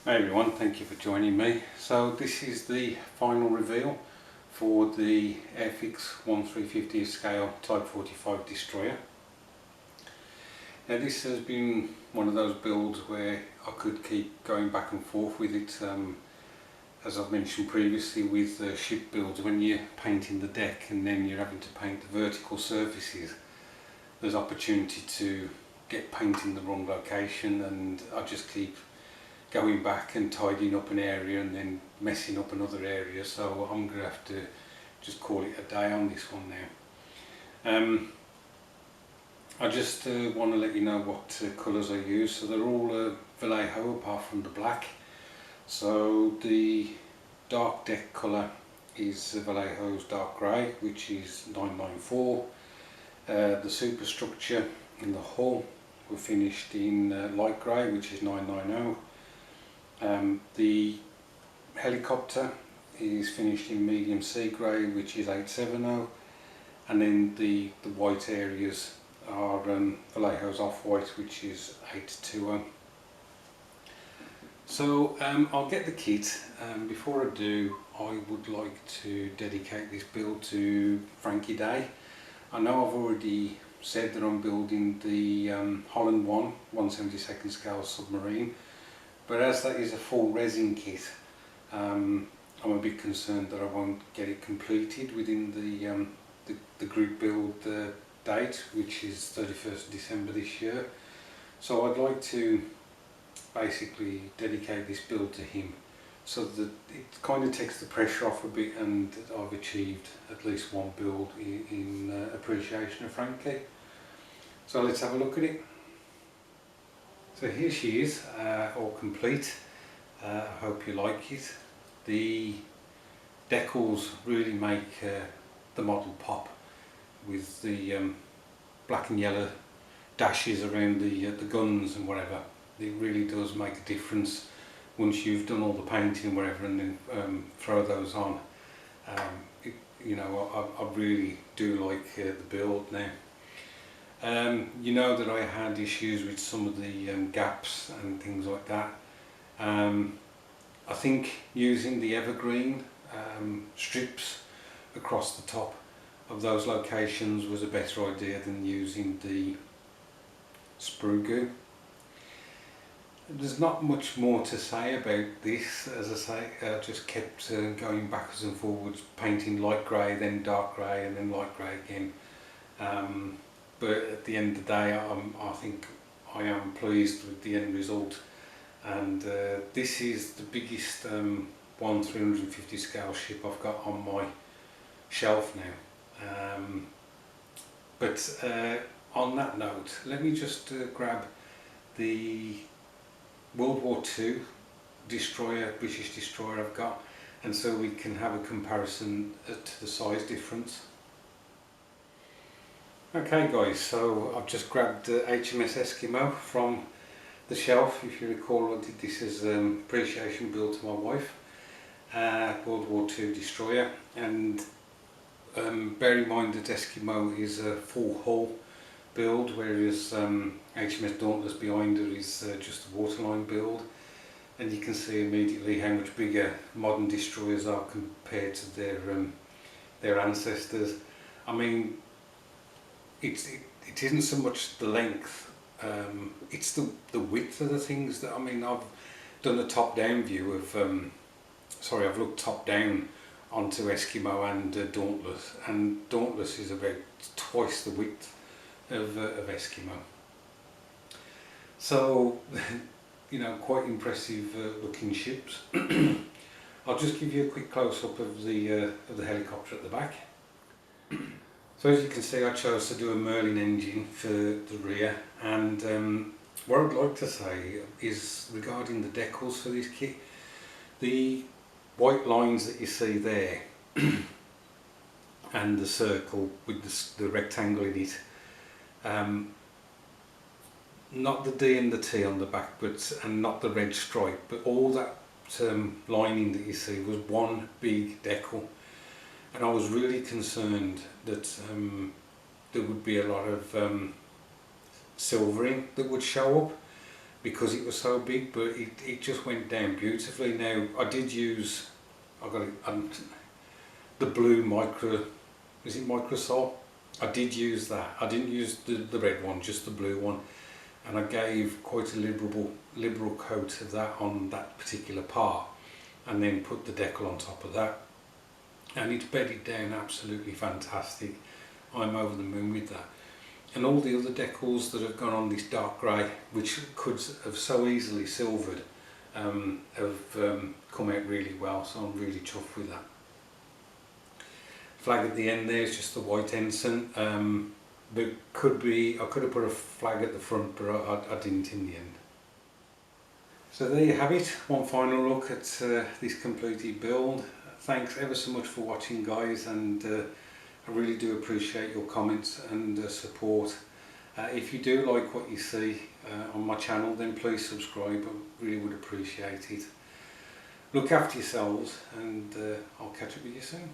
Hey everyone, thank you for joining me. So this is the final reveal for the Airfix 1350 scale Type 45 destroyer. Now this has been one of those builds where I could keep going back and forth with it. As I've mentioned previously with ship builds, when you're painting the deck and then you're having to paint the vertical surfaces, there's opportunity to get paint in the wrong location, and I just keep going back and tidying up an area and then messing up another area, so I'm going to have to just call it a day on this one now. I just want to let you know what colours I use. So they're all Vallejo apart from the black. So the dark deck colour is Vallejo's dark grey, which is 994. The superstructure in the hull were finished in light grey, which is 990. The helicopter is finished in medium sea grey, which is 870, and then the white areas are Vallejo's off-white, which is 820. So I'll get the kit. Before I do, I would like to dedicate this build to Frankie Day. I know I've already said that I'm building the Holland 1/172nd scale submarine, but as that is a full resin kit, I'm a bit concerned that I won't get it completed within the group build date, which is 31st December this year. So I'd like to basically dedicate this build to him, so that it kind of takes the pressure off a bit, and I've achieved at least one build in appreciation of Frankie. So let's have a look at it. So here she is, all complete. I hope you like it. The decals really make the model pop, with the black and yellow dashes around the guns and whatever. It really does make a difference once you've done all the painting and whatever, and then throw those on. You know, I really do like the build now. You know that I had issues with some of the gaps and things like that. I think using the evergreen strips across the top of those locations was a better idea than using the sprue goo. There's not much more to say about this. As I say, I just kept going backwards and forwards, painting light grey, then dark grey, and then light grey again. But at the end of the day, I think I am pleased with the end result, and this is the biggest 1/350 scale ship I've got on my shelf now. But on that note, let me just grab the World War II destroyer, British destroyer I've got, and so we can have a comparison to the size difference. Okay guys, so I've just grabbed the HMS Eskimo from the shelf. If you recall, I did this as an appreciation build to my wife, World War II destroyer, and bear in mind that Eskimo is a full hull build, whereas HMS Dauntless behind her is just a waterline build, and you can see immediately how much bigger modern destroyers are compared to their ancestors. I mean, it isn't so much the length, it's the width of the things. That, I mean, I've done a top-down view of, I've looked top-down onto Eskimo and Dauntless, and Dauntless is about twice the width of Eskimo. So, you know, quite impressive looking ships. I'll just give you a quick close-up of the helicopter at the back. So as you can see, I chose to do a Merlin engine for the rear, and what I'd like to say is regarding the decals for this kit, the white lines that you see there and the circle with the rectangle in it, not the D and the T on the back, and not the red stripe, but all that lining that you see was one big decal. And I was really concerned that there would be a lot of silvering that would show up, because it was so big, but it just went down beautifully. Now I did use, the blue micro, is it microsol? I did use that. I didn't use the red one, just the blue one, and I gave quite a liberal coat of that on that particular part, and then put the decal on top of that, and it's bedded down absolutely fantastic. I'm over the moon with that. And all the other decals that have gone on this dark grey, which could have so easily silvered, have come out really well, so I'm really chuffed with that. Flag at the end there is just the white ensign. But I could have put a flag at the front, but I didn't in the end. So there you have it, one final look at this completed build. Thanks ever so much for watching, guys, and I really do appreciate your comments and support. If you do like what you see on my channel, then please subscribe. I really would appreciate it. Look after yourselves, and I'll catch up with you soon.